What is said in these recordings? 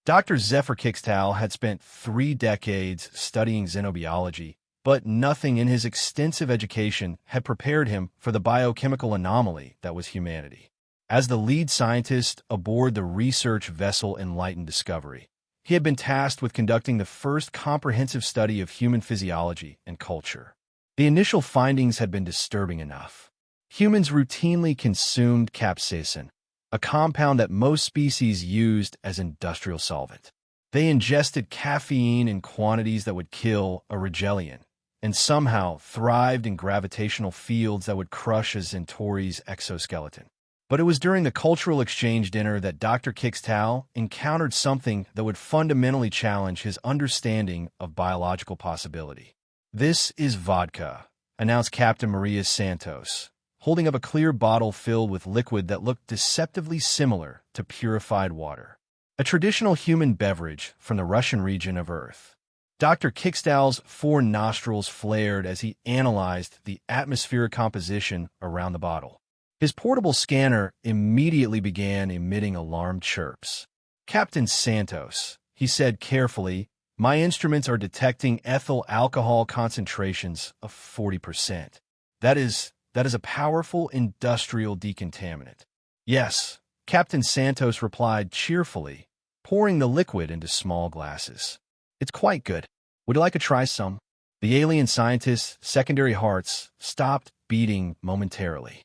Dr. Zephyr Kixtal had spent 3 decades studying xenobiology, but nothing in his extensive education had prepared him for the biochemical anomaly that was humanity. As the lead scientist aboard the research vessel Enlightened Discovery, he had been tasked with conducting the first comprehensive study of human physiology and culture. The initial findings had been disturbing enough. Humans routinely consumed capsaicin, a compound that most species used as industrial solvent. They ingested caffeine in quantities that would kill a Rigelian, and somehow thrived in gravitational fields that would crush a Centauri's exoskeleton. But it was during the cultural exchange dinner that Dr. Kixtal encountered something that would fundamentally challenge his understanding of biological possibility. "This is vodka," announced Captain Maria Santos, holding up a clear bottle filled with liquid that looked deceptively similar to purified water. A traditional human beverage from the Russian region of Earth. Dr. Kixtal's 4 nostrils flared as he analyzed the atmospheric composition around the bottle. His portable scanner immediately began emitting alarmed chirps. "Captain Santos," he said carefully, "my instruments are detecting ethyl alcohol concentrations of 40%. That is a powerful industrial decontaminant." "Yes," Captain Santos replied cheerfully, pouring the liquid into small glasses. "It's quite good. Would you like to try some?" The alien scientist's secondary hearts stopped beating momentarily.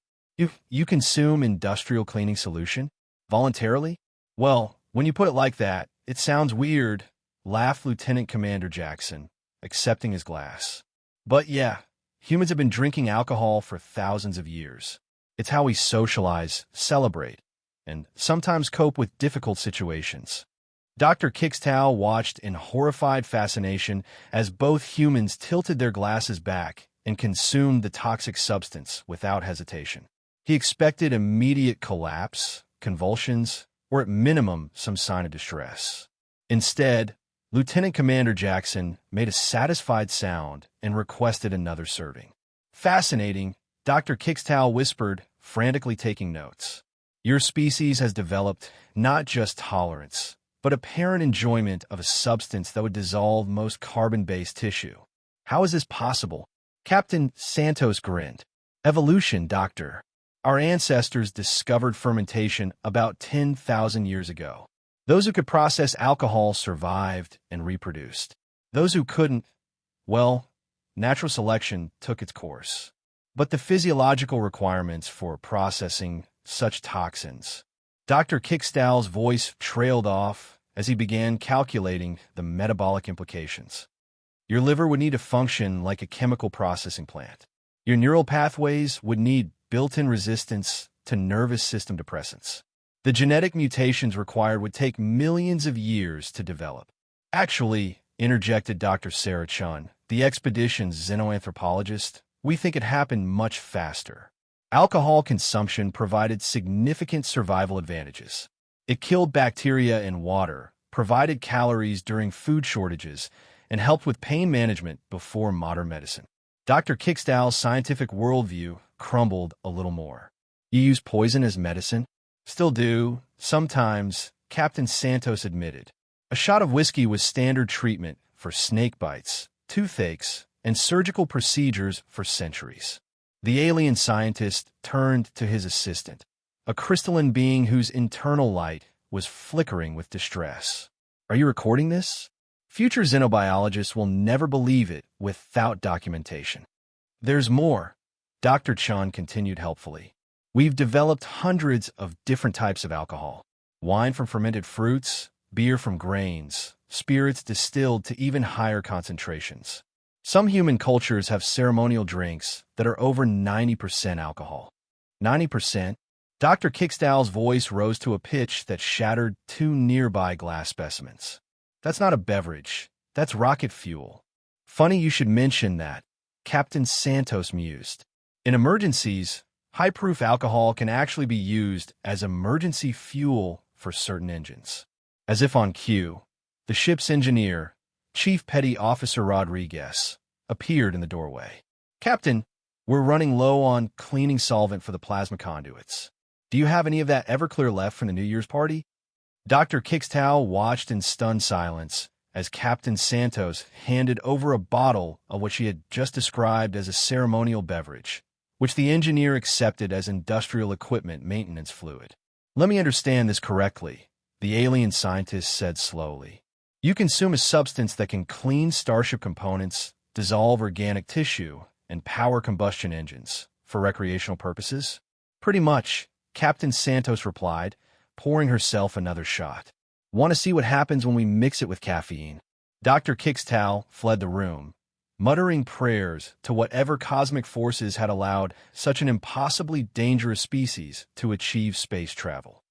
You consume industrial cleaning solution? Voluntarily? Well, when you put it like that, it sounds weird, laughed Lieutenant Commander Jackson, accepting his glass. "But yeah, humans have been drinking alcohol for thousands of years. It's how we socialize, celebrate, and sometimes cope with difficult situations." Dr. Kixtal watched in horrified fascination as both humans tilted their glasses back and consumed the toxic substance without hesitation. He expected immediate collapse, convulsions, or at minimum some sign of distress. Instead, Lieutenant Commander Jackson made a satisfied sound and requested another serving. "Fascinating," Dr. Kixtal whispered, frantically taking notes. "Your species has developed not just tolerance, but apparent enjoyment of a substance that would dissolve most carbon-based tissue. How is this possible?" Captain Santos grinned. "Evolution, Doctor. Our ancestors discovered fermentation about 10,000 years ago. Those who could process alcohol survived and reproduced. Those who couldn't, well, natural selection took its course. But the physiological requirements for processing such toxins..." Dr. Kixtal's voice trailed off as he began calculating the metabolic implications. "Your liver would need to function like a chemical processing plant. Your neural pathways would need built-in resistance to nervous system depressants. The genetic mutations required would take millions of years to develop." "Actually," interjected Dr. Sarah Chun, the expedition's xenoanthropologist, "we think it happened much faster. Alcohol consumption provided significant survival advantages. It killed bacteria in water, provided calories during food shortages, and helped with pain management before modern medicine." Dr. Kixtal's scientific worldview crumbled a little more. "You use poison as medicine?" "Still do, sometimes," Captain Santos admitted. "A shot of whiskey was standard treatment for snake bites, toothaches, and surgical procedures for centuries." The alien scientist turned to his assistant, a crystalline being whose internal light was flickering with distress. "Are you recording this? Future xenobiologists will never believe it without documentation." "There's more," Dr. Chun continued helpfully. "We've developed hundreds of different types of alcohol. Wine from fermented fruits, beer from grains, spirits distilled to even higher concentrations. Some human cultures have ceremonial drinks that are over 90% alcohol." 90%? Dr. Kixtal's voice rose to a pitch that shattered 2 nearby glass specimens. "That's not a beverage. That's rocket fuel." "Funny you should mention that," Captain Santos mused. "In emergencies, high-proof alcohol can actually be used as emergency fuel for certain engines." As if on cue, the ship's engineer, Chief Petty Officer Rodriguez, appeared in the doorway. "Captain, we're running low on cleaning solvent for the plasma conduits. Do you have any of that Everclear left from the New Year's party?" Dr. Kixtow watched in stunned silence as Captain Santos handed over a bottle of what she had just described as a ceremonial beverage, which the engineer accepted as industrial equipment maintenance fluid. "Let me understand this correctly," the alien scientist said slowly. "You consume a substance that can clean starship components, dissolve organic tissue, and power combustion engines for recreational purposes?" "Pretty much," Captain Santos replied, pouring herself another shot. "Want to see what happens when we mix it with caffeine?" Dr. Kixtow fled the room, muttering prayers to whatever cosmic forces had allowed such an impossibly dangerous species to achieve space travel.